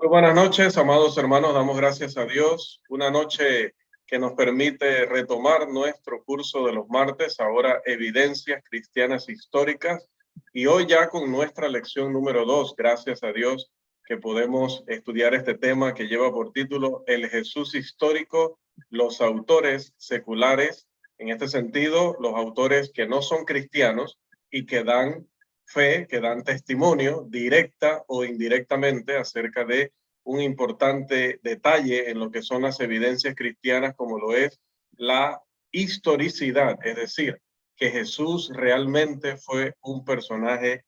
Muy buenas noches, amados hermanos. Damos gracias a Dios. Una noche que nos permite retomar nuestro curso de los martes, ahora Evidencias Cristianas Históricas. Y hoy ya con nuestra lección número 2, gracias a Dios que podemos estudiar este tema que lleva por título El Jesús Histórico, los autores seculares. En este sentido, los autores que no son cristianos y que dan fe, que dan testimonio directa o indirectamente acerca de un importante detalle en lo que son las evidencias cristianas, como lo es la historicidad, es decir, que Jesús realmente fue un personaje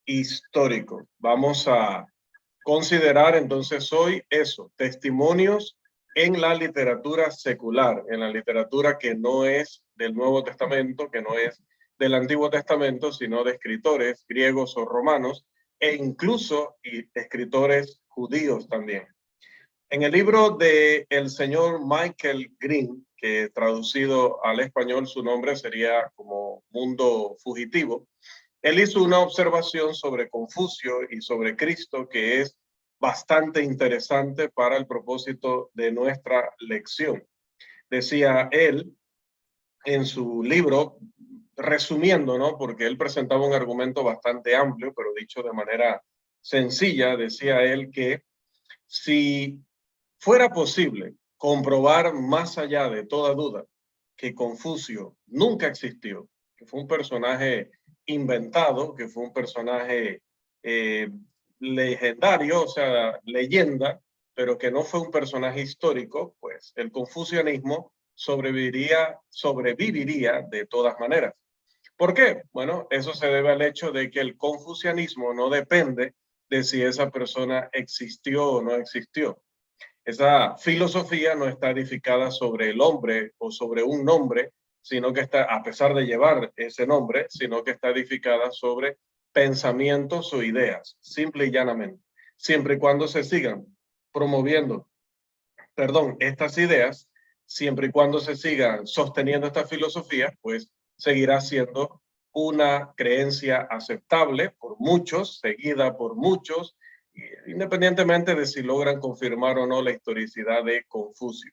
histórico. Vamos a considerar entonces hoy eso, testimonios en la literatura secular, en la literatura que no es del Nuevo Testamento, que no es del Antiguo Testamento, sino de escritores griegos o romanos, e incluso escritores judíos también. En el libro de el señor Michael Green, que traducido al español su nombre sería como Mundo Fugitivo, él hizo una observación sobre Confucio y sobre Cristo que es bastante interesante para el propósito de nuestra lección. Decía él en su libro, resumiendo, ¿no? Porque él presentaba un argumento bastante amplio, pero dicho de manera sencilla, decía él que si fuera posible comprobar más allá de toda duda que Confucio nunca existió, que fue un personaje inventado, que fue un personaje legendario, o sea, leyenda, pero que no fue un personaje histórico, pues el confucianismo sobreviviría de todas maneras. ¿Por qué? Bueno, eso se debe al hecho de que el confucianismo no depende de si esa persona existió o no existió. Esa filosofía no está edificada sobre el hombre o sobre un nombre, sino que está, a pesar de llevar ese nombre, sino que está edificada sobre pensamientos o ideas, simple y llanamente, siempre y cuando se sigan promoviendo, estas ideas, siempre y cuando se sigan sosteniendo esta filosofía, pues seguirá siendo una creencia aceptable por muchos, seguida por muchos, independientemente de si logran confirmar o no la historicidad de Confucio.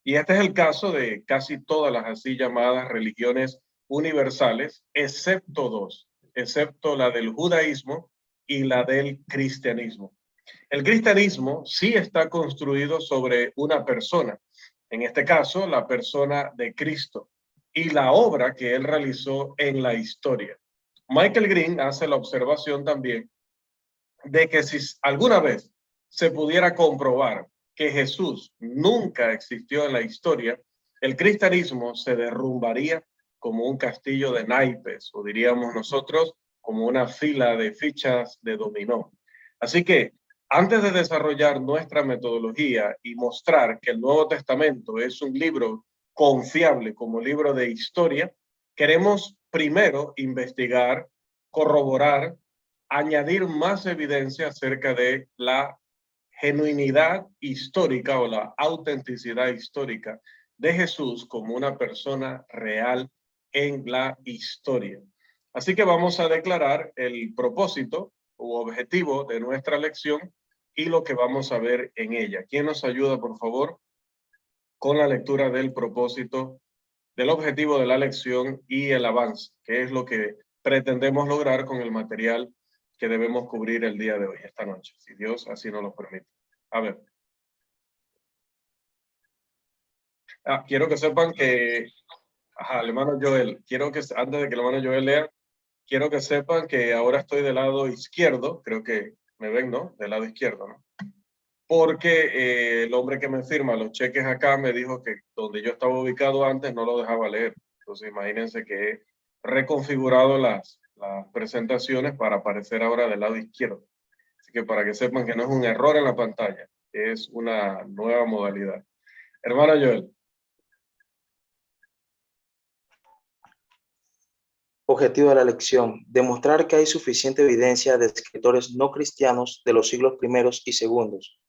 Y este es el caso de casi todas las así llamadas religiones universales, excepto dos, excepto la del judaísmo y la del cristianismo. El cristianismo sí está construido sobre una persona, en este caso la persona de Cristo y la obra que él realizó en la historia. Michael Green hace la observación también de que si alguna vez se pudiera comprobar que Jesús nunca existió en la historia, el cristianismo se derrumbaría como un castillo de naipes, o diríamos nosotros, como una fila de fichas de dominó. Así que antes de desarrollar nuestra metodología y mostrar que el Nuevo Testamento es un libro confiable como libro de historia, queremos primero investigar, corroborar, añadir más evidencia acerca de la genuinidad histórica o la autenticidad histórica de Jesús como una persona real en la historia. Así que vamos a declarar el propósito u objetivo de nuestra lección y lo que vamos a ver en ella. ¿Quién nos ayuda, por favor, con la lectura del propósito, del objetivo de la lección y el avance, que es lo que pretendemos lograr con el material que debemos cubrir el día de hoy, esta noche, si Dios así nos lo permite? A ver. Quiero que sepan que, el hermano Joel, quiero que, antes de que el hermano Joel lea, quiero que sepan que ahora estoy del lado izquierdo, creo que me ven, ¿no? Del lado izquierdo, ¿no? Porque el hombre que me firma los cheques acá me dijo que donde yo estaba ubicado antes no lo dejaba leer. Entonces imagínense que he reconfigurado las presentaciones para aparecer ahora del lado izquierdo. Así que para que sepan que no es un error en la pantalla, es una nueva modalidad. Hermano Joel. Objetivo de la lección: demostrar que hay suficiente evidencia de escritores no cristianos de los siglos primeros y segundos,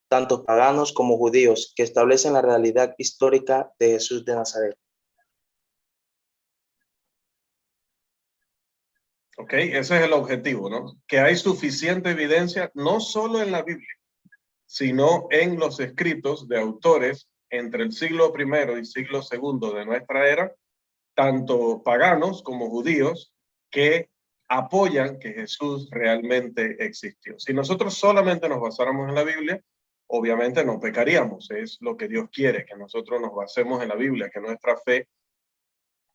tanto paganos como judíos, que establecen la realidad histórica de Jesús de Nazaret. Ese es el objetivo, ¿no? Que hay suficiente evidencia, no solo en la Biblia, sino en los escritos de autores entre el siglo I y siglo II de nuestra era, tanto paganos como judíos, que apoyan que Jesús realmente existió. Si nosotros solamente nos basáramos en la Biblia, obviamente no pecaríamos. Es lo que Dios quiere, que nosotros nos basemos en la Biblia, que nuestra fe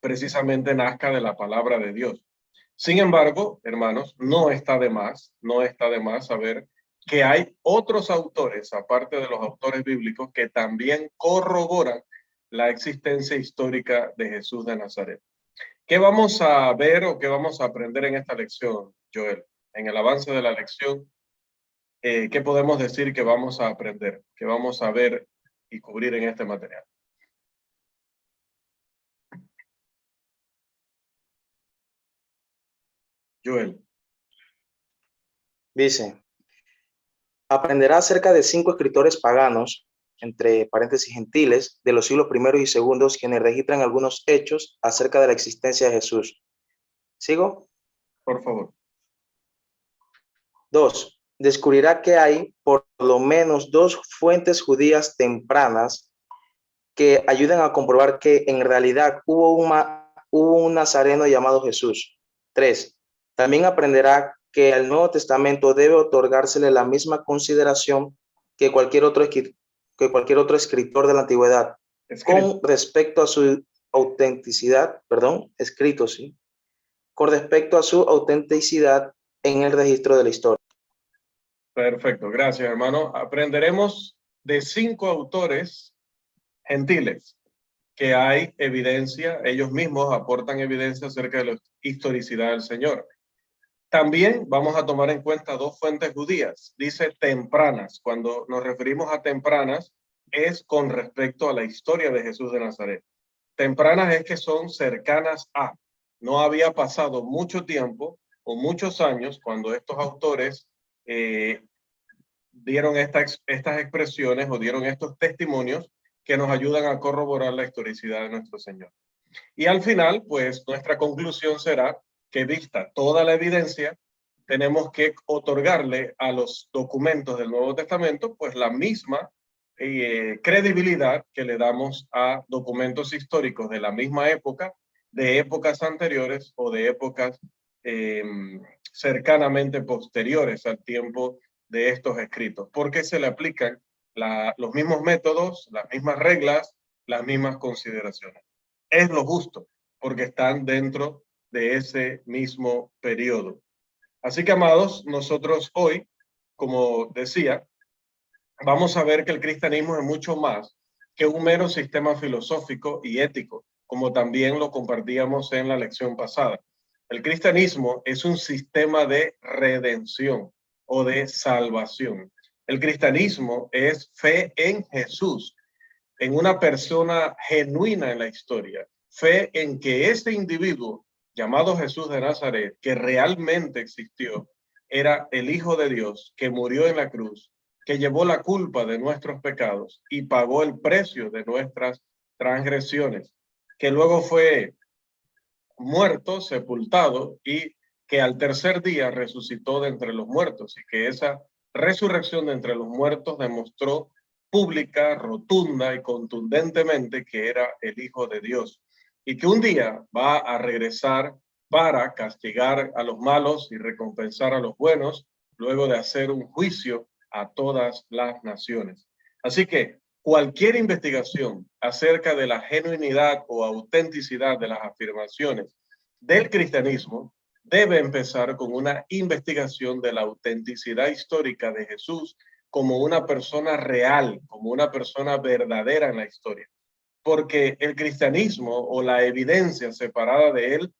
precisamente nazca de la palabra de Dios. Sin embargo, hermanos, no está de más saber que hay otros autores, aparte de los autores bíblicos, que también corroboran la existencia histórica de Jesús de Nazaret. ¿Qué vamos a ver o qué vamos a aprender en esta lección, Joel? En el avance de la lección, ¿qué podemos decir que vamos a aprender, que vamos a ver y cubrir en este material? Joel. Dice, aprenderá acerca de 5 escritores paganos, entre paréntesis gentiles, de los siglos I y II, quienes registran algunos hechos acerca de la existencia de Jesús. ¿Sigo? Por favor. 2. Descubrirá que hay por lo menos 2 fuentes judías tempranas que ayudan a comprobar que en realidad hubo un nazareno llamado Jesús. 3. También aprenderá que al Nuevo Testamento debe otorgársele la misma consideración que cualquier otro escritor de la antigüedad, con respecto a su autenticidad, con respecto a su autenticidad en el registro de la historia. Perfecto, gracias, hermano. Aprenderemos de 5 autores gentiles que hay evidencia, ellos mismos aportan evidencia acerca de la historicidad del Señor. También vamos a tomar en cuenta 2 fuentes judías, dice tempranas. Cuando nos referimos a tempranas es con respecto a la historia de Jesús de Nazaret. Tempranas es que son cercanas a. No había pasado mucho tiempo o muchos años cuando estos autores dieron estas expresiones o dieron estos testimonios que nos ayudan a corroborar la historicidad de nuestro Señor. Y al final, pues nuestra conclusión será que vista toda la evidencia, tenemos que otorgarle a los documentos del Nuevo Testamento pues la misma credibilidad que le damos a documentos históricos de la misma época, de épocas anteriores o de épocas cercanamente posteriores al tiempo de estos escritos, porque se le aplican los mismos métodos, las mismas reglas, las mismas consideraciones. Es lo justo, porque están dentro de ese mismo periodo. Así que, amados, nosotros hoy, como decía, vamos a ver que el cristianismo es mucho más que un mero sistema filosófico y ético, como también lo compartíamos en la lección pasada. El cristianismo es un sistema de redención o de salvación. El cristianismo es fe en Jesús, en una persona genuina en la historia, fe en que ese individuo llamado Jesús de Nazaret, que realmente existió, era el Hijo de Dios que murió en la cruz, que llevó la culpa de nuestros pecados y pagó el precio de nuestras transgresiones, que luego fue muerto, sepultado y que al tercer día resucitó de entre los muertos, y que esa resurrección de entre los muertos demostró pública, rotunda y contundentemente que era el Hijo de Dios, y que un día va a regresar para castigar a los malos y recompensar a los buenos, luego de hacer un juicio a todas las naciones. Así que cualquier investigación acerca de la genuinidad o autenticidad de las afirmaciones del cristianismo debe empezar con una investigación de la autenticidad histórica de Jesús como una persona real, como una persona verdadera en la historia. Porque el cristianismo o la evidencia separada de él,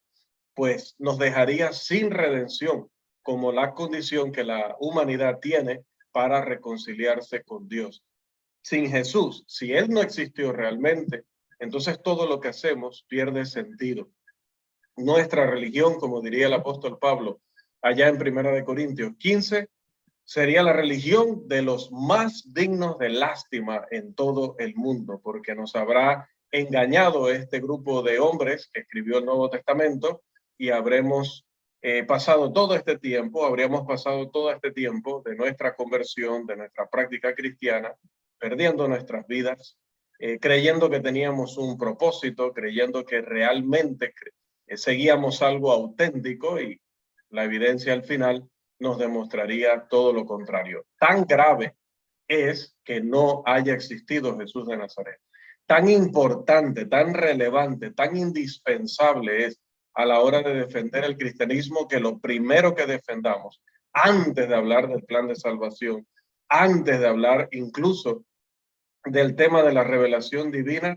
pues nos dejaría sin redención, como la condición que la humanidad tiene para reconciliarse con Dios. Sin Jesús, si Él no existió realmente, entonces todo lo que hacemos pierde sentido. Nuestra religión, como diría el apóstol Pablo, allá en 1 Corintios 15, sería la religión de los más dignos de lástima en todo el mundo, porque nos habrá engañado este grupo de hombres que escribió el Nuevo Testamento y habremos pasado todo este tiempo, habríamos pasado todo este tiempo de nuestra conversión, de nuestra práctica cristiana, perdiendo nuestras vidas, creyendo que teníamos un propósito, creyendo que realmente seguíamos algo auténtico, y la evidencia al final nos demostraría todo lo contrario. Tan grave es que no haya existido Jesús de Nazaret. Tan importante, tan relevante, tan indispensable es a la hora de defender el cristianismo, que lo primero que defendamos, antes de hablar del plan de salvación, antes de hablar incluso del tema de la revelación divina,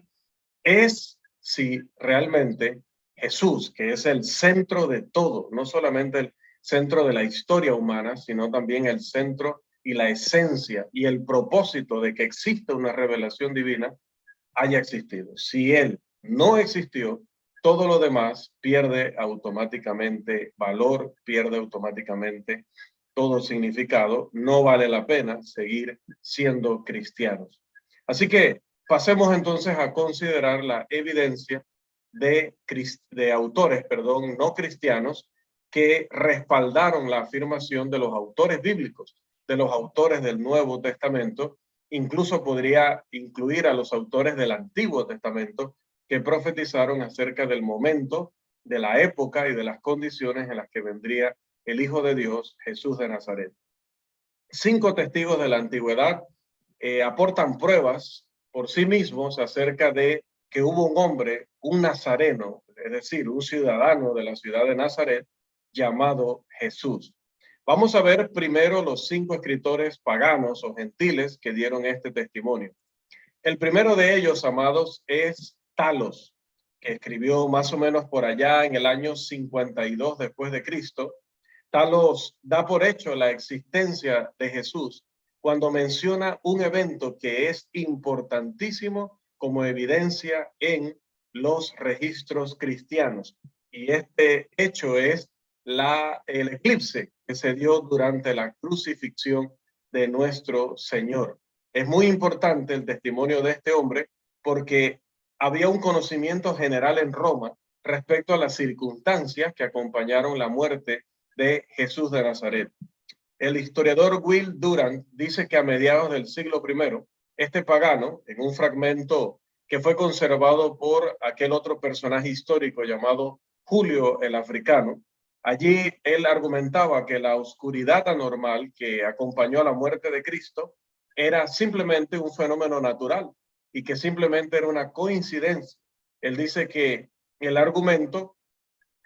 es si realmente Jesús, que es el centro de todo, no solamente el centro de la historia humana, sino también el centro y la esencia y el propósito de que exista una revelación divina, haya existido. Si Él no existió, todo lo demás pierde automáticamente valor, pierde automáticamente todo significado. No vale la pena seguir siendo cristianos. Así que pasemos entonces a considerar la evidencia de autores, no cristianos, que respaldaron la afirmación de los autores bíblicos, de los autores del Nuevo Testamento. Incluso podría incluir a los autores del Antiguo Testamento, que profetizaron acerca del momento, de la época y de las condiciones en las que vendría el Hijo de Dios, Jesús de Nazaret. 5 testigos de la antigüedad aportan pruebas por sí mismos acerca de que hubo un hombre, un nazareno, es decir, un ciudadano de la ciudad de Nazaret, llamado Jesús. Vamos a ver primero los 5 escritores paganos o gentiles que dieron este testimonio. El primero de ellos, amados, es Talos, que escribió más o menos por allá en el año 52 después de Cristo. Talos da por hecho la existencia de Jesús cuando menciona un evento que es importantísimo como evidencia en los registros cristianos. Y este hecho es el eclipse que se dio durante la crucifixión de nuestro Señor. Es muy importante el testimonio de este hombre porque había un conocimiento general en Roma respecto a las circunstancias que acompañaron la muerte de Jesús de Nazaret. El historiador Will Durant dice que a mediados del siglo I, este pagano, en un fragmento que fue conservado por aquel otro personaje histórico llamado Julio el Africano, allí él argumentaba que la oscuridad anormal que acompañó a la muerte de Cristo era simplemente un fenómeno natural y que simplemente era una coincidencia. Él dice que el argumento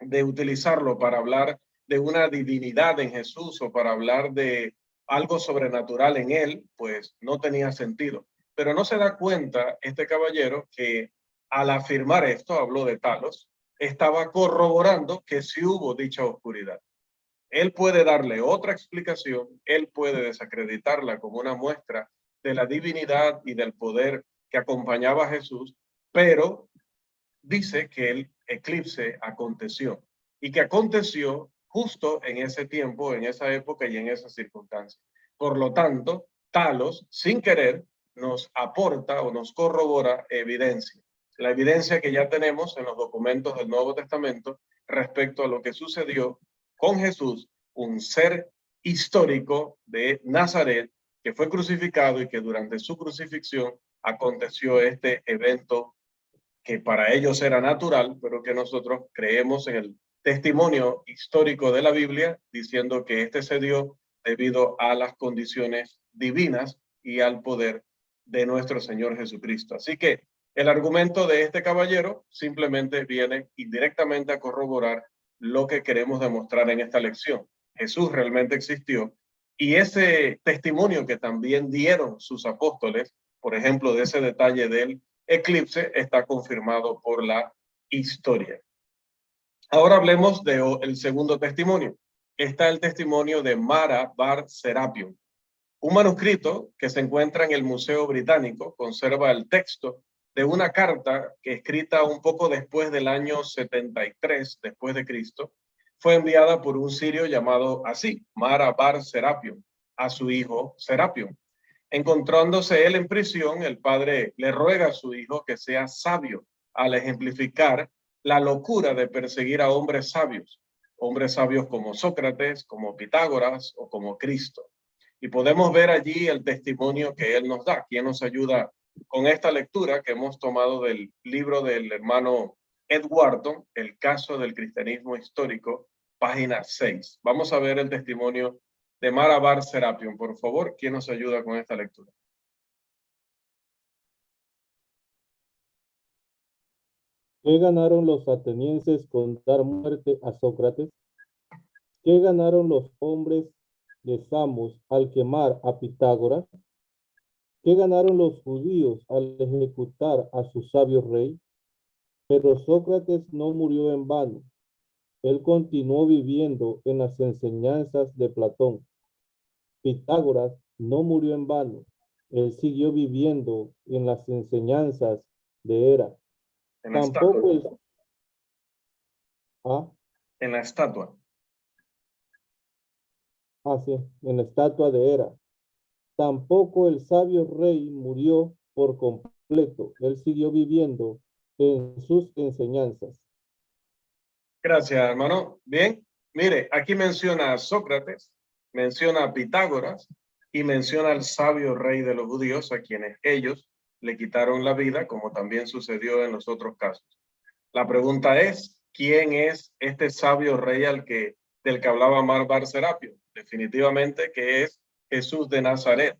de utilizarlo para hablar de una divinidad en Jesús o para hablar de algo sobrenatural en él, pues no tenía sentido. Pero no se da cuenta este caballero que al afirmar esto, habló de Talos, estaba corroborando que sí hubo dicha oscuridad. Él puede darle otra explicación, él puede desacreditarla como una muestra de la divinidad y del poder que acompañaba a Jesús, pero dice que el eclipse aconteció y que aconteció justo en ese tiempo, en esa época y en esas circunstancias. Por lo tanto, Talos, sin querer, nos aporta o nos corrobora evidencia. La evidencia que ya tenemos en los documentos del Nuevo Testamento respecto a lo que sucedió con Jesús, un ser histórico de Nazaret que fue crucificado y que durante su crucifixión aconteció este evento que para ellos era natural, pero que nosotros creemos en el testimonio histórico de la Biblia, diciendo que este se dio debido a las condiciones divinas y al poder de nuestro Señor Jesucristo. Así que el argumento de este caballero simplemente viene indirectamente a corroborar lo que queremos demostrar en esta lección. Jesús realmente existió y ese testimonio que también dieron sus apóstoles, por ejemplo, de ese detalle del eclipse, está confirmado por la historia. Ahora hablemos del segundo testimonio. Está el testimonio de Mara Bar Serapion. Un manuscrito que se encuentra en el Museo Británico conserva el texto de una carta que, escrita un poco después del año 73 después de Cristo, fue enviada por un sirio llamado así, Mara Bar Serapion, a su hijo Serapion. Encontrándose él en prisión, el padre le ruega a su hijo que sea sabio al ejemplificar la locura de perseguir a hombres sabios. hombres sabios como Sócrates, como Pitágoras o como Cristo. Y podemos ver allí el testimonio que él nos da, quien nos ayuda con esta lectura que hemos tomado del libro del hermano Eduardo, El caso del cristianismo histórico, página 6. Vamos a ver el testimonio de Mara Bar Serapion. Por favor, ¿quién nos ayuda con esta lectura? ¿Qué ganaron los atenienses con dar muerte a Sócrates? ¿Qué ganaron los hombres de Samos al quemar a Pitágoras? ¿Qué ganaron los judíos al ejecutar a su sabio rey? Pero Sócrates no murió en vano. Él continuó viviendo en las enseñanzas de Platón. Pitágoras no murió en vano. Él siguió viviendo en las enseñanzas de Hera. En la Tampoco estatua. es... ¿Ah? En la estatua. Sí, en la estatua de Hera. Tampoco el sabio rey murió por completo. Él siguió viviendo en sus enseñanzas. Gracias, hermano. Bien, mire, aquí menciona a Sócrates, menciona a Pitágoras y menciona al sabio rey de los judíos, a quienes ellos le quitaron la vida, como también sucedió en los otros casos. La pregunta es, ¿quién es este sabio rey del que hablaba Mar Bar Serapio? Definitivamente que es Jesús de Nazaret.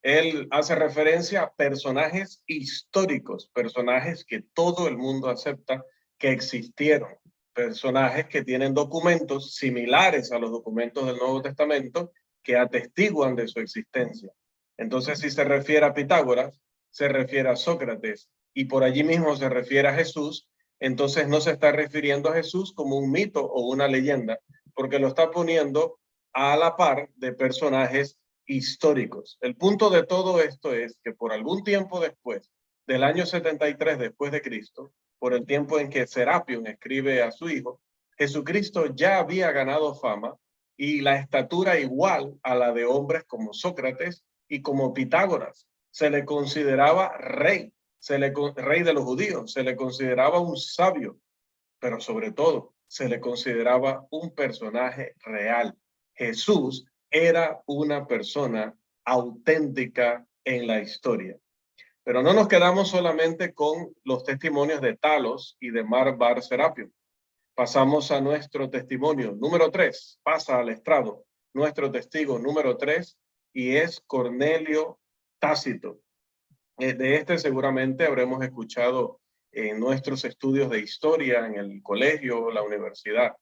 Él hace referencia a personajes históricos, personajes que todo el mundo acepta que existieron, personajes que tienen documentos similares a los documentos del Nuevo Testamento que atestiguan de su existencia. Entonces, si se refiere a Pitágoras, se refiere a Sócrates y por allí mismo se refiere a Jesús, entonces no se está refiriendo a Jesús como un mito o una leyenda, porque lo está poniendo a la par de personajes históricos. El punto de todo esto es que por algún tiempo después del año 73 después de Cristo, por el tiempo en que Serapion escribe a su hijo, Jesucristo ya había ganado fama y la estatura igual a la de hombres como Sócrates y como Pitágoras. Se le consideraba rey, rey de los judíos, se le consideraba un sabio, pero sobre todo se le consideraba un personaje real. Jesús era una persona auténtica en la historia. Pero no nos quedamos solamente con los testimonios de Talos y de Mar Bar Serapio. Pasamos a nuestro testimonio número 3, pasa al estrado, nuestro testigo número 3, y es Cornelio Tácito. De este seguramente habremos escuchado en nuestros estudios de historia, en el colegio, la universidad.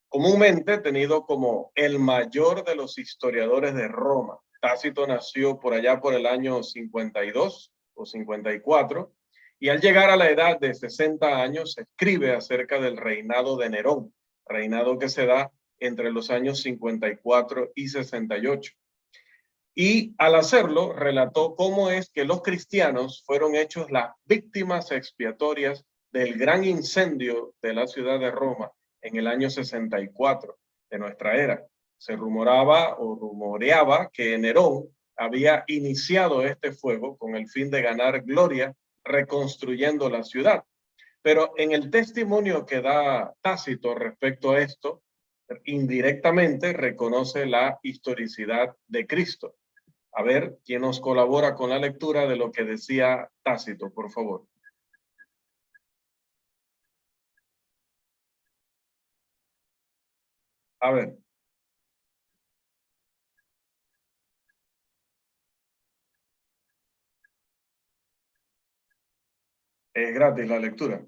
Comúnmente tenido como el mayor de los historiadores de Roma. Tácito nació por allá por el año 52 o 54 y al llegar a la edad de 60 años escribe acerca del reinado de Nerón, reinado que se da entre los años 54 y 68. Y al hacerlo relató cómo es que los cristianos fueron hechos las víctimas expiatorias del gran incendio de la ciudad de Roma en el año 64 de nuestra era. Se rumoraba o rumoreaba que Nerón había iniciado este fuego con el fin de ganar gloria reconstruyendo la ciudad. Pero en el testimonio que da Tácito respecto a esto, indirectamente reconoce la historicidad de Cristo. A ver, ¿quién nos colabora con la lectura de lo que decía Tácito, por favor? A ver. Es gratis la lectura.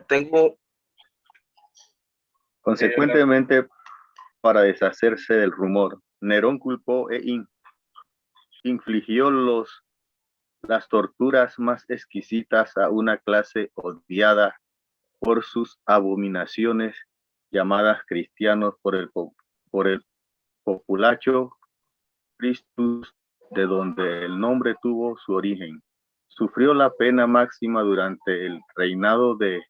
Tengo... Consecuentemente, para deshacerse del rumor, Nerón culpó e infligió las torturas más exquisitas a una clase odiada por sus abominaciones, llamadas cristianos por el populacho Christus, de donde el nombre tuvo su origen. Sufrió la pena máxima durante el reinado de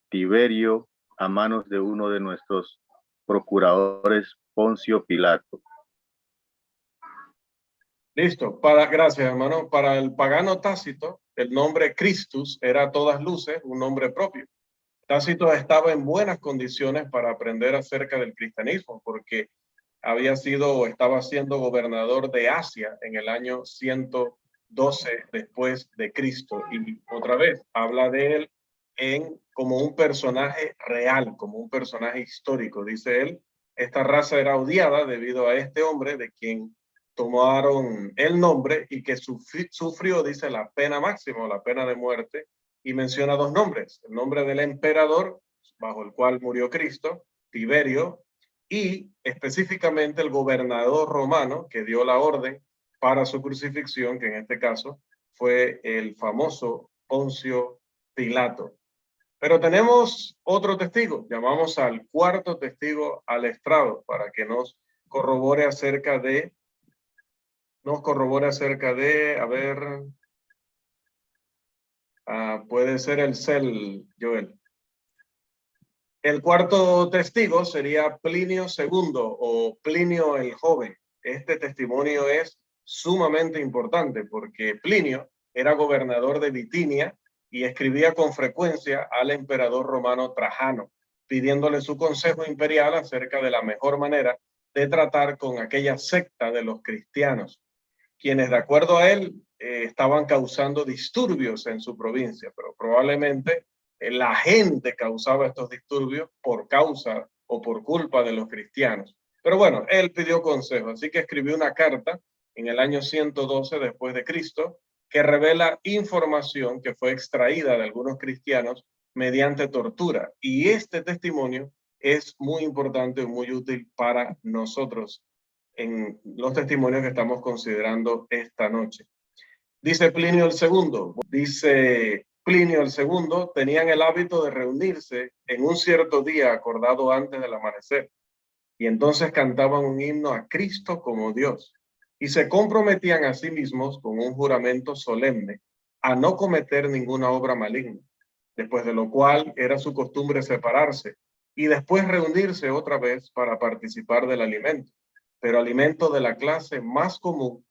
Tiberio a manos de uno de nuestros procuradores, Poncio Pilato. Listo. Gracias, hermano. Para el pagano Tácito, el nombre Christus era a todas luces un nombre propio. Tácito estaba en buenas condiciones para aprender acerca del cristianismo, porque estaba siendo gobernador de Asia en el año 112 después de Cristo. Y otra vez, habla de él como un personaje real, como un personaje histórico. Dice él, esta raza era odiada debido a este hombre de quien tomaron el nombre y que sufrió, dice, la pena máxima o la pena de muerte, y menciona dos nombres: el nombre del emperador bajo el cual murió Cristo, Tiberio, y específicamente el gobernador romano que dio la orden para su crucifixión, que en este caso fue el famoso Poncio Pilato. Pero tenemos otro testigo, llamamos al cuarto testigo al estrado para que nos corrobore acerca de, a ver, puede ser el CEL, Joel. El cuarto testigo sería Plinio II o Plinio el Joven. Este testimonio es sumamente importante porque Plinio era gobernador de Bitinia y escribía con frecuencia al emperador romano Trajano, pidiéndole su consejo imperial acerca de la mejor manera de tratar con aquella secta de los cristianos, quienes de acuerdo a él estaban causando disturbios en su provincia, pero probablemente la gente causaba estos disturbios por causa o por culpa de los cristianos. Pero bueno, él pidió consejo, así que escribió una carta en el año 112 después de Cristo que revela información que fue extraída de algunos cristianos mediante tortura. Y este testimonio es muy importante y muy útil para nosotros en los testimonios que estamos considerando esta noche. Dice Plinio el Segundo, tenían el hábito de reunirse en un cierto día acordado antes del amanecer, y entonces cantaban un himno a Cristo como Dios, y se comprometían a sí mismos con un juramento solemne a no cometer ninguna obra maligna, después de lo cual era su costumbre separarse y después reunirse otra vez para participar del alimento, pero alimento de la clase más común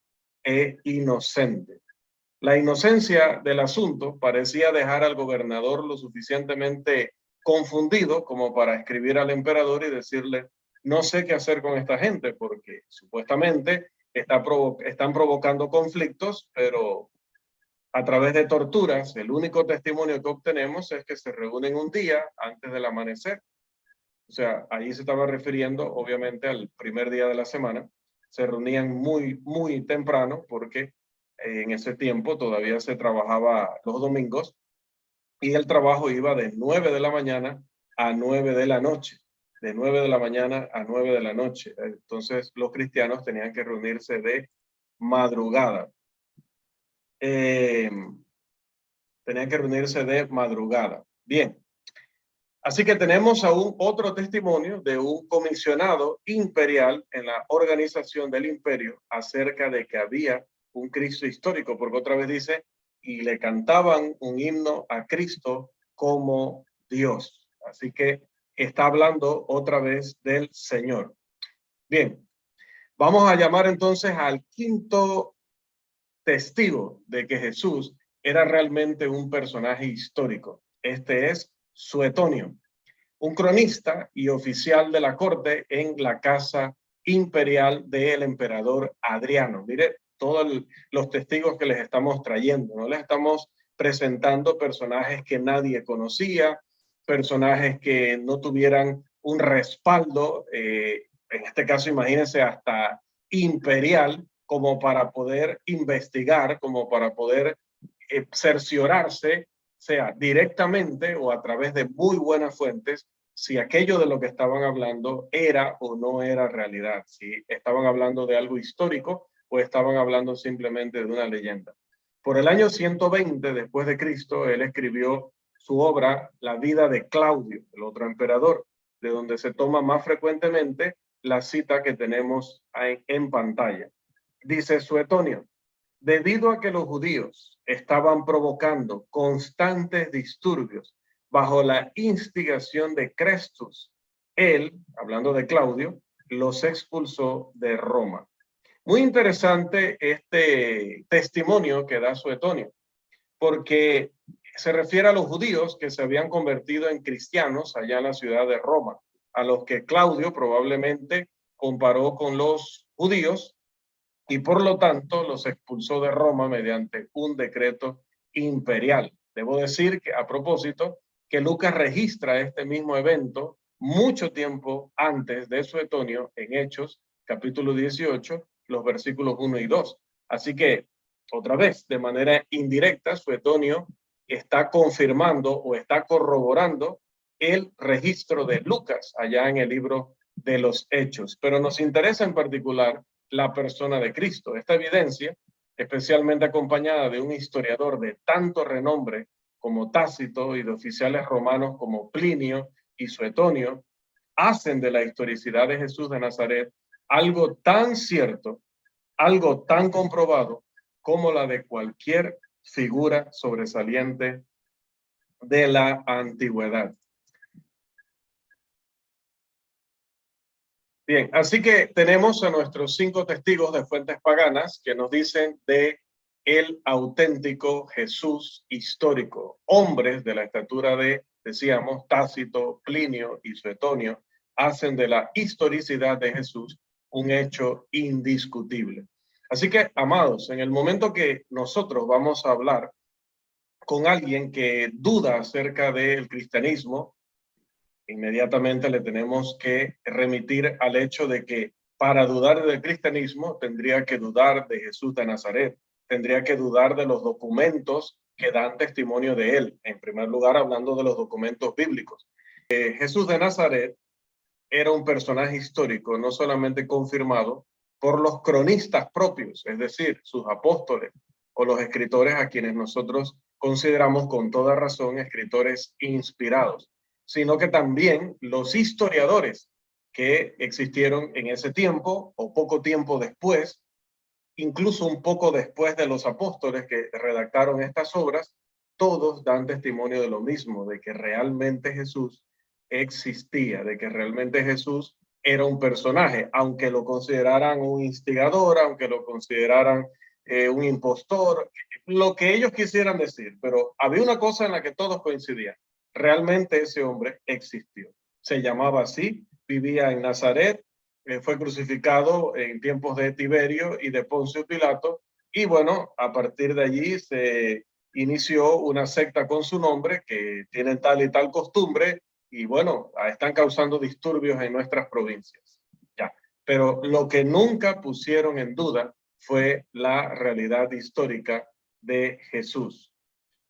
e inocente. La inocencia del asunto parecía dejar al gobernador lo suficientemente confundido como para escribir al emperador y decirle: no sé qué hacer con esta gente porque supuestamente están provocando conflictos, pero a través de torturas. El único testimonio que obtenemos es que se reúnen un día antes del amanecer. O sea, ahí se estaba refiriendo obviamente al primer día de la semana. Se reunían muy temprano porque en ese tiempo todavía se trabajaba los domingos y el trabajo iba de 9 de la mañana a 9 de la noche. De 9 de la mañana a 9 de la noche. Entonces los cristianos tenían que reunirse de madrugada. Tenían que reunirse de madrugada. Bien. Así que tenemos aún otro testimonio de un comisionado imperial en la organización del imperio acerca de que había un Cristo histórico, porque otra vez dice, y le cantaban un himno a Cristo como Dios. Así que está hablando otra vez del Señor. Bien, vamos a llamar entonces al quinto testigo de que Jesús era realmente un personaje histórico. Este es Suetonio, un cronista y oficial de la corte en la casa imperial del emperador Adriano. Mire, todos los testigos que les estamos trayendo, no les estamos presentando personajes que nadie conocía, personajes que no tuvieran un respaldo, en este caso imagínense hasta imperial, como para poder investigar, como para poder cerciorarse, sea directamente o a través de muy buenas fuentes, si aquello de lo que estaban hablando era o no era realidad, si estaban hablando de algo histórico o estaban hablando simplemente de una leyenda. Por el año 120 después de Cristo, él escribió su obra La vida de Claudio, el otro emperador, de donde se toma más frecuentemente la cita que tenemos en pantalla. Dice Suetonio: debido a que los judíos estaban provocando constantes disturbios bajo la instigación de Crestus, él, hablando de Claudio, los expulsó de Roma. Muy interesante este testimonio que da Suetonio, porque se refiere a los judíos que se habían convertido en cristianos allá en la ciudad de Roma, a los que Claudio probablemente comparó con los judíos y por lo tanto los expulsó de Roma mediante un decreto imperial. Debo decir que a propósito que Lucas registra este mismo evento mucho tiempo antes de Suetonio en Hechos, capítulo 18, los versículos 1 y 2. Así que, otra vez, de manera indirecta, Suetonio está confirmando o está corroborando el registro de Lucas allá en el libro de los Hechos. Pero nos interesa en particular la persona de Cristo. Esta evidencia, especialmente acompañada de un historiador de tanto renombre como Tácito y de oficiales romanos como Plinio y Suetonio, hacen de la historicidad de Jesús de Nazaret algo tan cierto, algo tan comprobado como la de cualquier figura sobresaliente de la antigüedad. Bien, así que tenemos a nuestros 5 testigos de fuentes paganas que nos dicen de el auténtico Jesús histórico, hombres de la estatura de, decíamos, Tácito, Plinio y Suetonio, hacen de la historicidad de Jesús un hecho indiscutible. Así que, amados, en el momento que nosotros vamos a hablar con alguien que duda acerca del cristianismo, inmediatamente le tenemos que remitir al hecho de que para dudar del cristianismo tendría que dudar de Jesús de Nazaret, tendría que dudar de los documentos que dan testimonio de él, en primer lugar hablando de los documentos bíblicos. Jesús de Nazaret era un personaje histórico, no solamente confirmado por los cronistas propios, es decir, sus apóstoles o los escritores a quienes nosotros consideramos con toda razón escritores inspirados, sino que también los historiadores que existieron en ese tiempo o poco tiempo después, incluso un poco después de los apóstoles que redactaron estas obras, todos dan testimonio de lo mismo, de que realmente Jesús existía, de que realmente Jesús era un personaje, aunque lo consideraran un instigador, aunque lo consideraran un impostor, lo que ellos quisieran decir, pero había una cosa en la que todos coincidían. Realmente ese hombre existió. Se llamaba así, vivía en Nazaret, fue crucificado en tiempos de Tiberio y de Poncio Pilato, y bueno, a partir de allí se inició una secta con su nombre que tiene tal y tal costumbre, y bueno, están causando disturbios en nuestras provincias. Ya. Pero lo que nunca pusieron en duda fue la realidad histórica de Jesús.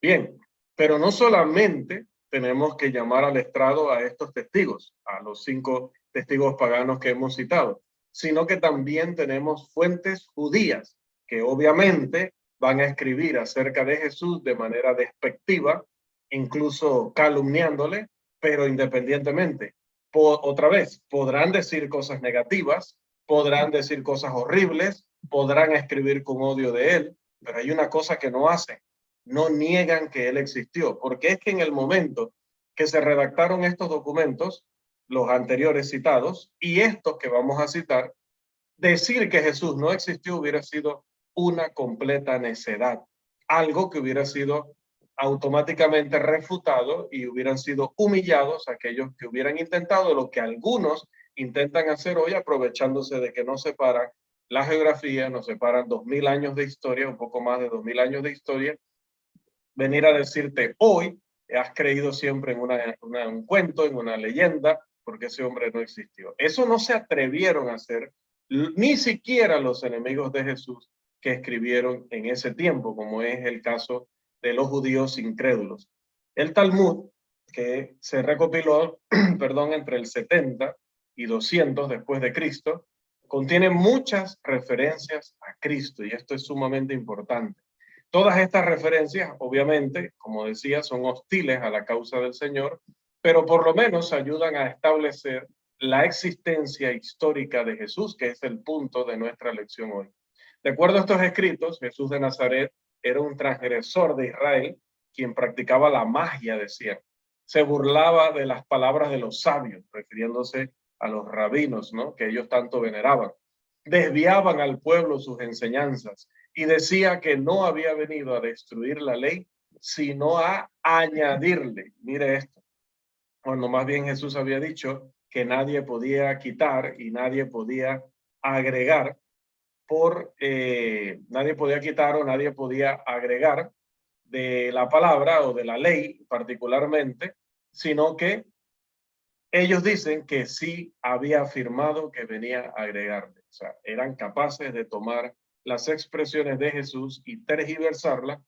Bien, pero no solamente tenemos que llamar al estrado a estos testigos, a los 5 testigos paganos que hemos citado, sino que también tenemos fuentes judías que obviamente van a escribir acerca de Jesús de manera despectiva, incluso calumniándole, pero independientemente. Otra vez, podrán decir cosas negativas, podrán decir cosas horribles, podrán escribir con odio de él, pero hay una cosa que no hacen. No niegan que él existió, porque es que en el momento que se redactaron estos documentos, los anteriores citados y estos que vamos a citar, decir que Jesús no existió hubiera sido una completa necedad, algo que hubiera sido automáticamente refutado y hubieran sido humillados aquellos que hubieran intentado lo que algunos intentan hacer hoy, aprovechándose de que nos separan la geografía, nos separan 2000 años de historia, un poco más de 2000 años de historia, venir a decirte hoy, has creído siempre en un cuento, en una leyenda, porque ese hombre no existió. Eso no se atrevieron a hacer, ni siquiera los enemigos de Jesús que escribieron en ese tiempo, como es el caso de los judíos incrédulos. El Talmud, que se recopiló, perdón, entre el 70 y 200 después de Cristo, contiene muchas referencias a Cristo, y esto es sumamente importante. Todas estas referencias, obviamente, como decía, son hostiles a la causa del Señor, pero por lo menos ayudan a establecer la existencia histórica de Jesús, que es el punto de nuestra lección hoy. De acuerdo a estos escritos, Jesús de Nazaret era un transgresor de Israel, quien practicaba la magia, decían. Se burlaba de las palabras de los sabios, refiriéndose a los rabinos, ¿no?, que ellos tanto veneraban. Desviaban al pueblo sus enseñanzas y decía que no había venido a destruir la ley, sino a añadirle. Mire esto, cuando más bien Jesús había dicho que nadie podía quitar y nadie podía agregar nadie podía quitar o nadie podía agregar de la palabra o de la ley particularmente, sino que ellos dicen que sí había afirmado que venía a agregarle. O sea, eran capaces de tomar las expresiones de Jesús y tergiversarlas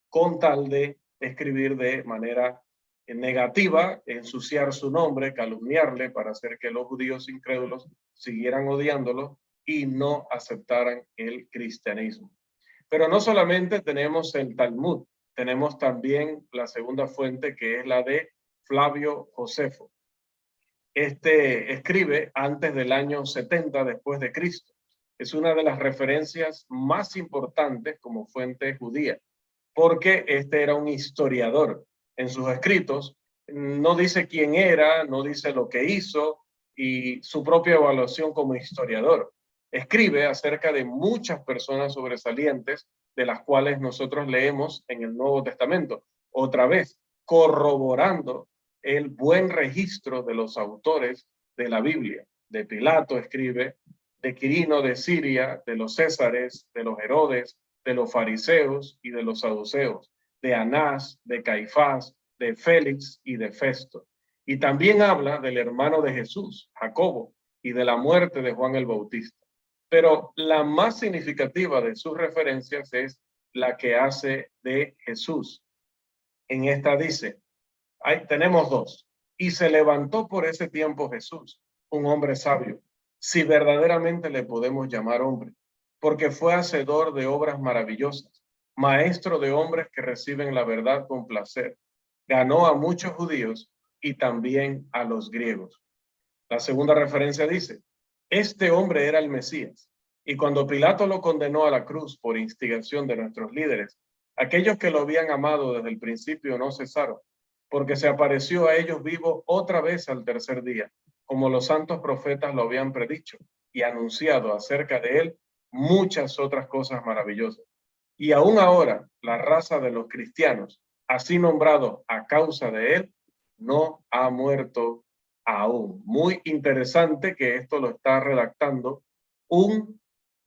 con tal de escribir de manera negativa, ensuciar su nombre, calumniarle para hacer que los judíos incrédulos siguieran odiándolo y no aceptaran el cristianismo. Pero no solamente tenemos el Talmud, tenemos también la segunda fuente, que es la de Flavio Josefo. Este escribe antes del año 70 después de Cristo. Es una de las referencias más importantes como fuente judía, porque este era un historiador. En sus escritos no dice quién era, no dice lo que hizo y su propia evaluación como historiador. Escribe acerca de muchas personas sobresalientes de las cuales nosotros leemos en el Nuevo Testamento. Otra vez, corroborando el buen registro de los autores de la Biblia. De Pilato escribe, de Quirino de Siria, de los Césares, de los Herodes, de los fariseos y de los saduceos, de Anás, de Caifás, de Félix y de Festo. Y también habla del hermano de Jesús, Jacobo, y de la muerte de Juan el Bautista. Pero la más significativa de sus referencias es la que hace de Jesús. En esta dice, tenemos dos. Y se levantó por ese tiempo Jesús, un hombre sabio, si verdaderamente le podemos llamar hombre, porque fue hacedor de obras maravillosas, maestro de hombres que reciben la verdad con placer. Ganó a muchos judíos y también a los griegos. La segunda referencia dice, este hombre era el Mesías, y cuando Pilato lo condenó a la cruz por instigación de nuestros líderes, aquellos que lo habían amado desde el principio no cesaron, porque se apareció a ellos vivo otra vez al tercer día, como los santos profetas lo habían predicho y anunciado acerca de él muchas otras cosas maravillosas. Y aún ahora, la raza de los cristianos, así nombrado a causa de él, no ha muerto aún. Muy interesante que esto lo está redactando un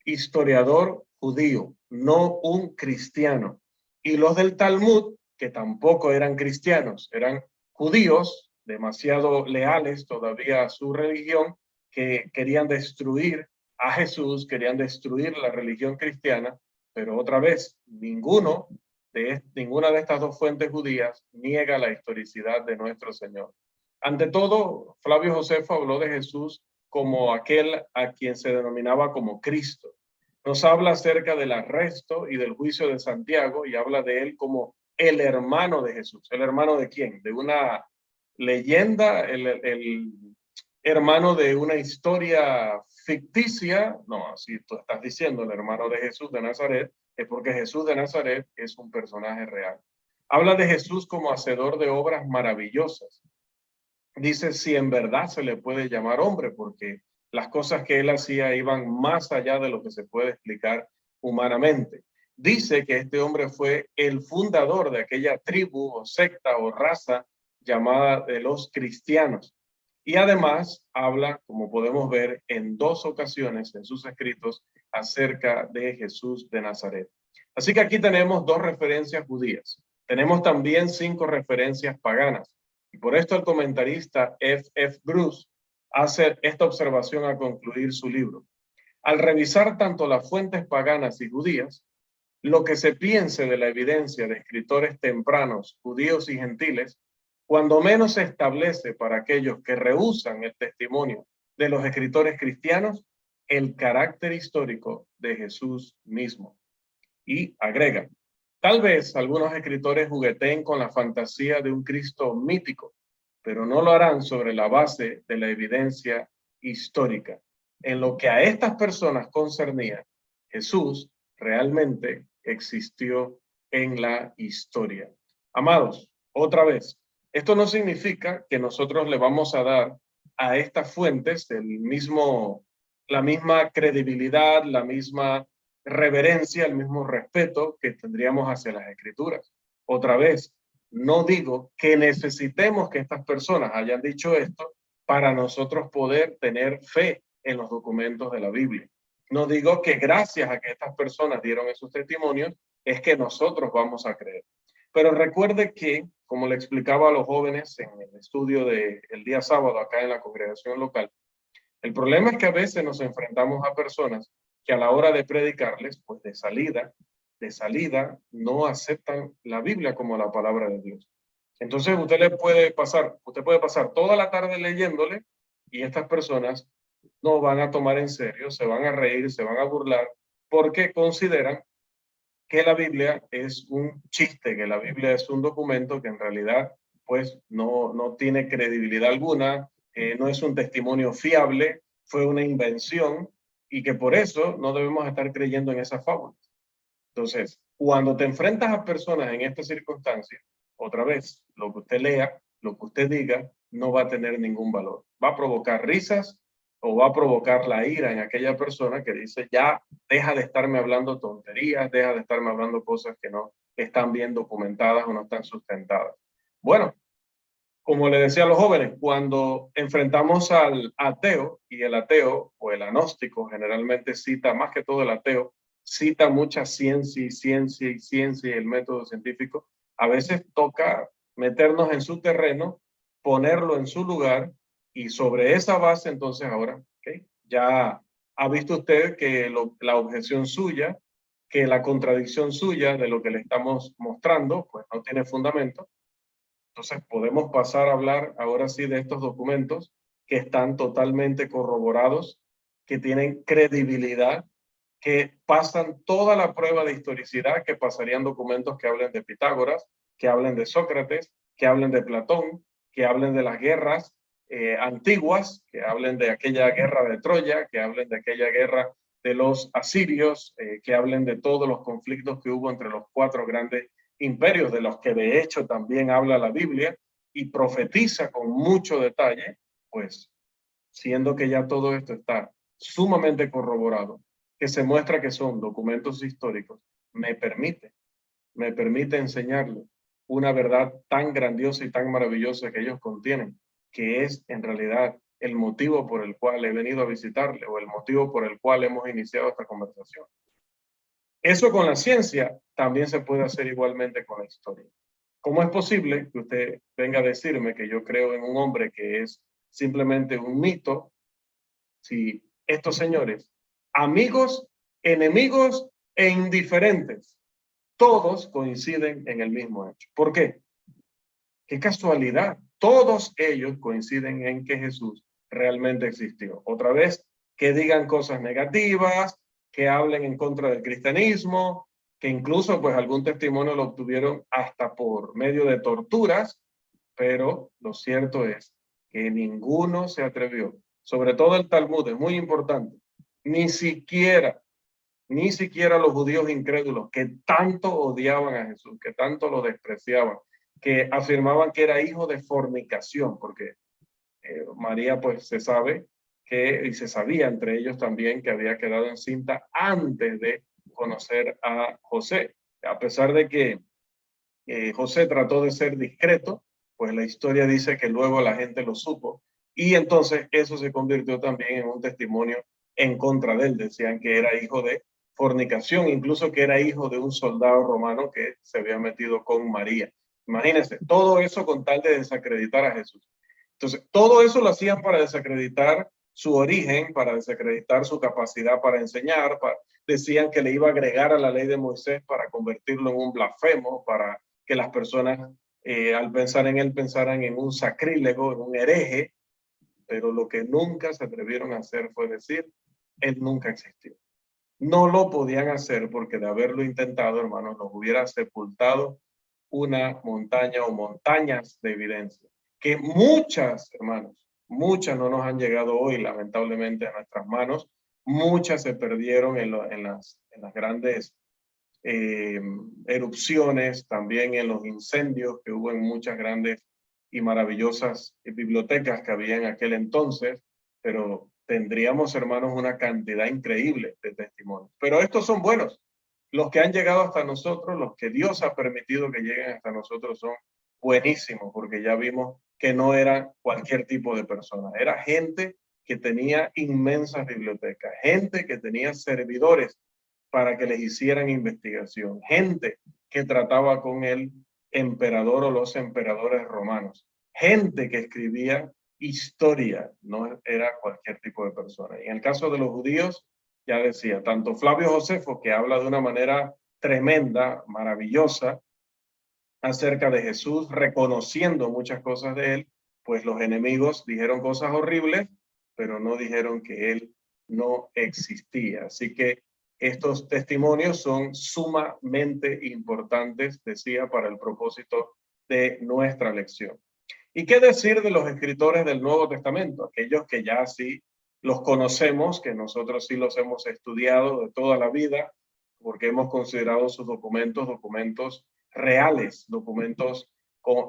historiador judío, no un cristiano. Y los del Talmud, que tampoco eran cristianos, eran judíos demasiado leales todavía a su religión, que querían destruir a Jesús, querían destruir la religión cristiana, pero otra vez, ninguna de estas dos fuentes judías niega la historicidad de nuestro Señor. Ante todo, Flavio Josefo habló de Jesús como aquel a quien se denominaba como Cristo. Nos habla acerca del arresto y del juicio de Santiago y habla de él como el hermano de Jesús. ¿El hermano de quién? ¿De una leyenda? ¿El hermano de una historia ficticia? No, si tú estás diciendo el hermano de Jesús de Nazaret, es porque Jesús de Nazaret es un personaje real. Habla de Jesús como hacedor de obras maravillosas. Dice si en verdad se le puede llamar hombre, porque las cosas que él hacía iban más allá de lo que se puede explicar humanamente. Dice que este hombre fue el fundador de aquella tribu o secta o raza llamada de los cristianos. Y además habla, como podemos ver, en dos ocasiones en sus escritos acerca de Jesús de Nazaret. Así que aquí tenemos dos referencias judías. Tenemos también 5 referencias paganas. Y por esto el comentarista F.F. Bruce hace esta observación al concluir su libro. Al revisar tanto las fuentes paganas y judías, lo que se piense de la evidencia de escritores tempranos, judíos y gentiles, cuando menos se establece para aquellos que rehúsan el testimonio de los escritores cristianos, el carácter histórico de Jesús mismo. Y agrega, tal vez algunos escritores jugueteen con la fantasía de un Cristo mítico, pero no lo harán sobre la base de la evidencia histórica. En lo que a estas personas concernía, Jesús realmente existió en la historia. Amados, otra vez, esto no significa que nosotros le vamos a dar a estas fuentes la misma credibilidad, la misma reverencia, el mismo respeto que tendríamos hacia las escrituras. Otra vez, no digo que necesitemos que estas personas hayan dicho esto para nosotros poder tener fe en los documentos de la Biblia. No digo que gracias a que estas personas dieron esos testimonios es que nosotros vamos a creer. Pero recuerde que, como le explicaba a los jóvenes en el estudio del día sábado acá en la congregación local, el problema es que a veces nos enfrentamos a personas que a la hora de predicarles, pues de salida, no aceptan la Biblia como la palabra de Dios. Entonces usted puede pasar toda la tarde leyéndole y estas personas no van a tomar en serio, se van a reír, se van a burlar, porque consideran que la Biblia es un chiste, que la Biblia es un documento que en realidad pues no tiene credibilidad alguna, no es un testimonio fiable, fue una invención y que por eso no debemos estar creyendo en esas fábulas. Entonces, cuando te enfrentas a personas en esta circunstancia, otra vez, lo que usted lea, lo que usted diga, no va a tener ningún valor. Va a provocar risas o va a provocar la ira en aquella persona que dice, ya deja de estarme hablando tonterías, deja de estarme hablando cosas que no están bien documentadas o no están sustentadas. Bueno, como le decía a los jóvenes, cuando enfrentamos al ateo, y el ateo o el agnóstico generalmente cita, más que todo el ateo, cita mucha ciencia y el método científico, a veces toca meternos en su terreno, ponerlo en su lugar y sobre esa base entonces ahora, ¿okay? Ya ha visto usted que la objeción suya, que la contradicción suya de lo que le estamos mostrando, pues no tiene fundamento. Entonces podemos pasar a hablar ahora sí de estos documentos que están totalmente corroborados, que tienen credibilidad, que pasan toda la prueba de historicidad, que pasarían documentos que hablen de Pitágoras, que hablen de Sócrates, que hablen de Platón, que hablen de las guerras antiguas, que hablen de aquella guerra de Troya, que hablen de aquella guerra de los asirios, que hablen de todos los conflictos que hubo entre los 4 grandes imperios, de los que de hecho también habla la Biblia y profetiza con mucho detalle, pues siendo que ya todo esto está sumamente corroborado, que se muestra que son documentos históricos, me permite enseñarle una verdad tan grandiosa y tan maravillosa que ellos contienen, que es en realidad el motivo por el cual he venido a visitarle o el motivo por el cual hemos iniciado esta conversación. Eso con la ciencia también se puede hacer igualmente con la historia. ¿Cómo es posible que usted venga a decirme que yo creo en un hombre que es simplemente un mito si estos señores, amigos, enemigos e indiferentes, todos coinciden en el mismo hecho? ¿Por qué? Qué casualidad. Todos ellos coinciden en que Jesús realmente existió. Otra vez, que digan cosas negativas, que hablen en contra del cristianismo, que incluso pues algún testimonio lo obtuvieron hasta por medio de torturas, pero lo cierto es que ninguno se atrevió, sobre todo el Talmud, es muy importante, ni siquiera los judíos incrédulos que tanto odiaban a Jesús, que tanto lo despreciaban, que afirmaban que era hijo de fornicación, porque María pues se sabe y se sabía entre ellos también que había quedado encinta antes de conocer a José. A pesar de que José trató de ser discreto, pues la historia dice que luego la gente lo supo y entonces eso se convirtió también en un testimonio en contra de él. Decían que era hijo de fornicación, incluso que era hijo de un soldado romano que se había metido con María. Imagínense, todo eso con tal de desacreditar a Jesús. Entonces, todo eso lo hacían para desacreditar su origen, para desacreditar su capacidad para enseñar, decían que le iba a agregar a la ley de Moisés para convertirlo en un blasfemo, para que las personas al pensar en él pensaran en un sacrílego, en un hereje, pero lo que nunca se atrevieron a hacer fue decir, él nunca existió. No lo podían hacer porque de haberlo intentado, hermanos, los hubiera sepultado una montaña o montañas de evidencia, que muchas, hermanos, muchas no nos han llegado hoy, lamentablemente, a nuestras manos, muchas se perdieron en las grandes erupciones, también en los incendios que hubo en muchas grandes y maravillosas bibliotecas que había en aquel entonces, pero tendríamos, hermanos, una cantidad increíble de testimonios. Pero estos son buenos. los que han llegado hasta nosotros, los que Dios ha permitido que lleguen hasta nosotros son buenísimos, porque ya vimos que no era cualquier tipo de persona, era gente que tenía inmensas bibliotecas, gente que tenía servidores para que les hicieran investigación, gente que trataba con el emperador o los emperadores romanos, gente que escribía historia, no era cualquier tipo de persona. Y en el caso de los judíos, ya decía, tanto Flavio Josefo, que habla de una manera tremenda, maravillosa, acerca de Jesús, reconociendo muchas cosas de él, pues los enemigos dijeron cosas horribles, pero no dijeron que él no existía. Así que estos testimonios son sumamente importantes, decía, para el propósito de nuestra lección. ¿Y qué decir de los escritores del Nuevo Testamento? Aquellos que ya sí los conocemos, que nosotros sí los hemos estudiado de toda la vida, porque hemos considerado sus documentos reales, documentos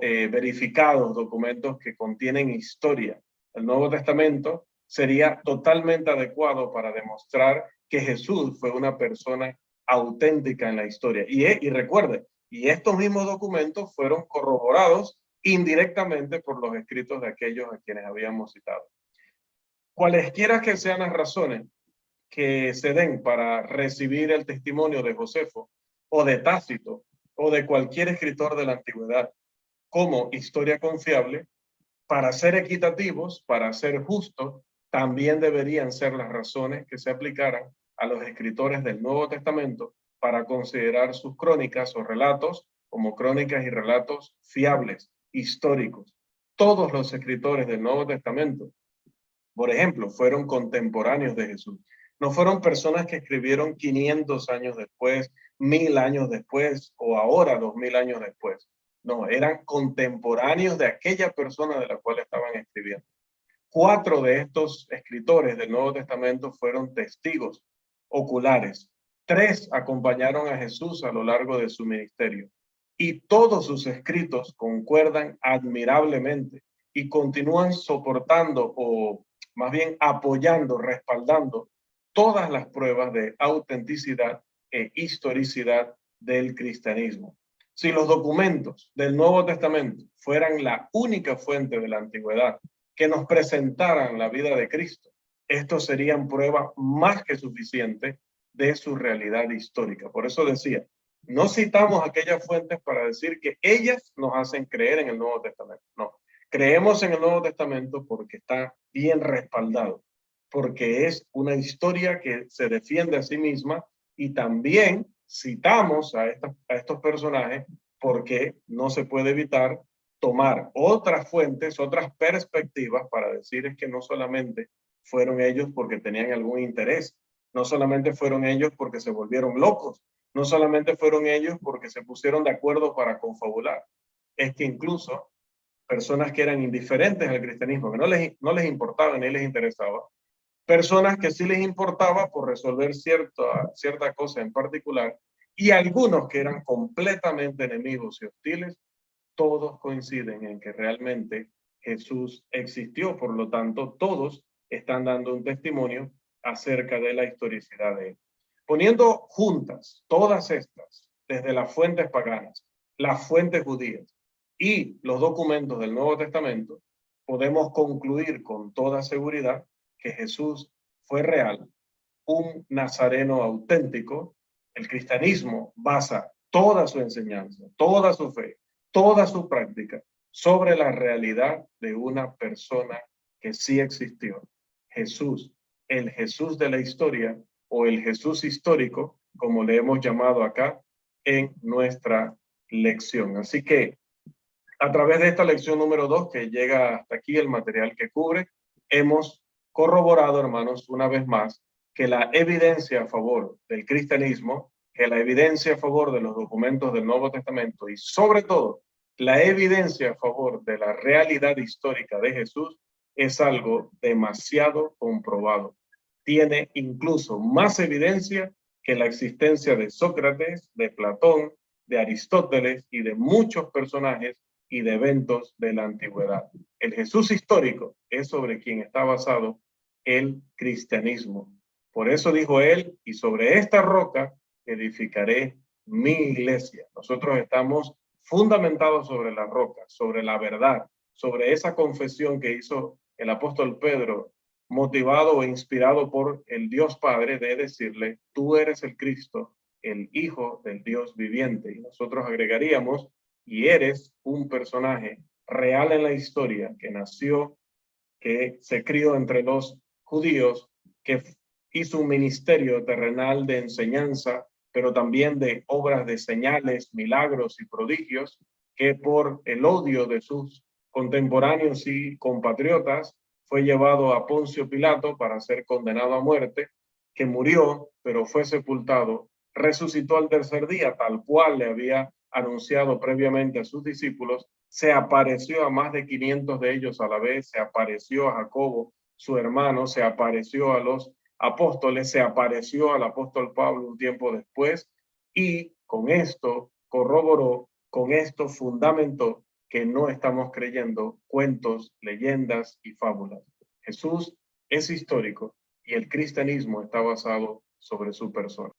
verificados, documentos que contienen historia. El Nuevo Testamento sería totalmente adecuado para demostrar que Jesús fue una persona auténtica en la historia. Y recuerde, y estos mismos documentos fueron corroborados indirectamente por los escritos de aquellos a quienes habíamos citado. Cualesquiera que sean las razones que se den para recibir el testimonio de Josefo o de Tácito o de cualquier escritor de la antigüedad como historia confiable, para ser equitativos, para ser justos, también deberían ser las razones que se aplicaran a los escritores del Nuevo Testamento para considerar sus crónicas o relatos como crónicas y relatos fiables, históricos. Todos los escritores del Nuevo Testamento, por ejemplo, fueron contemporáneos de Jesús. No fueron personas que escribieron 500 años después, 1000 años después o ahora 2000 años después. No, eran contemporáneos de aquella persona de la cual estaban escribiendo. 4 de estos escritores del Nuevo Testamento fueron testigos oculares. 3 acompañaron a Jesús a lo largo de su ministerio. Y todos sus escritos concuerdan admirablemente y continúan soportando o más bien apoyando, respaldando todas las pruebas de autenticidad e historicidad del cristianismo. Si los documentos del Nuevo Testamento fueran la única fuente de la antigüedad que nos presentaran la vida de Cristo, estos serían pruebas más que suficientes de su realidad histórica. Por eso decía, no citamos aquellas fuentes para decir que ellas nos hacen creer en el Nuevo Testamento. No, creemos en el Nuevo Testamento porque está bien respaldado, porque es una historia que se defiende a sí misma, y también citamos a estos personajes porque no se puede evitar tomar otras fuentes, otras perspectivas para decir es que no solamente fueron ellos porque tenían algún interés, no solamente fueron ellos porque se volvieron locos, no solamente fueron ellos porque se pusieron de acuerdo para confabular, es que incluso personas que eran indiferentes al cristianismo, que no les importaba ni les interesaba, personas que sí les importaba por resolver cierta cosa en particular, y algunos que eran completamente enemigos y hostiles, todos coinciden en que realmente Jesús existió. Por lo tanto, todos están dando un testimonio acerca de la historicidad de él. Poniendo juntas todas estas, desde las fuentes paganas, las fuentes judías y los documentos del Nuevo Testamento, podemos concluir con toda seguridad que Jesús fue real, un nazareno auténtico. El cristianismo basa toda su enseñanza, toda su fe, toda su práctica sobre la realidad de una persona que sí existió. Jesús, el Jesús de la historia o el Jesús histórico, como le hemos llamado acá en nuestra lección. Así que a través de esta lección número 2, que llega hasta aquí el material que cubre, hemos corroborado, hermanos, una vez más, que la evidencia a favor del cristianismo, que la evidencia a favor de los documentos del Nuevo Testamento y sobre todo la evidencia a favor de la realidad histórica de Jesús es algo demasiado comprobado. Tiene incluso más evidencia que la existencia de Sócrates, de Platón, de Aristóteles y de muchos personajes y de eventos de la antigüedad. El Jesús histórico es sobre quien está basado el cristianismo. Por eso dijo él, y sobre esta roca edificaré mi iglesia. Nosotros estamos fundamentados sobre la roca, sobre la verdad, sobre esa confesión que hizo el apóstol Pedro, motivado e inspirado por el Dios Padre, de decirle, tú eres el Cristo, el Hijo del Dios viviente. Y nosotros agregaríamos, y eres un personaje real en la historia, que nació, que se crió entre los judíos, que hizo un ministerio terrenal de enseñanza, pero también de obras de señales, milagros y prodigios, que por el odio de sus contemporáneos y compatriotas fue llevado a Poncio Pilato para ser condenado a muerte, que murió, pero fue sepultado, resucitó al tercer día, tal cual le había anunciado previamente a sus discípulos, se apareció a más de 500 de ellos a la vez, se apareció a Jacobo, su hermano, se apareció a los apóstoles, se apareció al apóstol Pablo un tiempo después, y con esto corroboró, con esto fundamentó que no estamos creyendo cuentos, leyendas y fábulas. Jesús es histórico y el cristianismo está basado sobre su persona.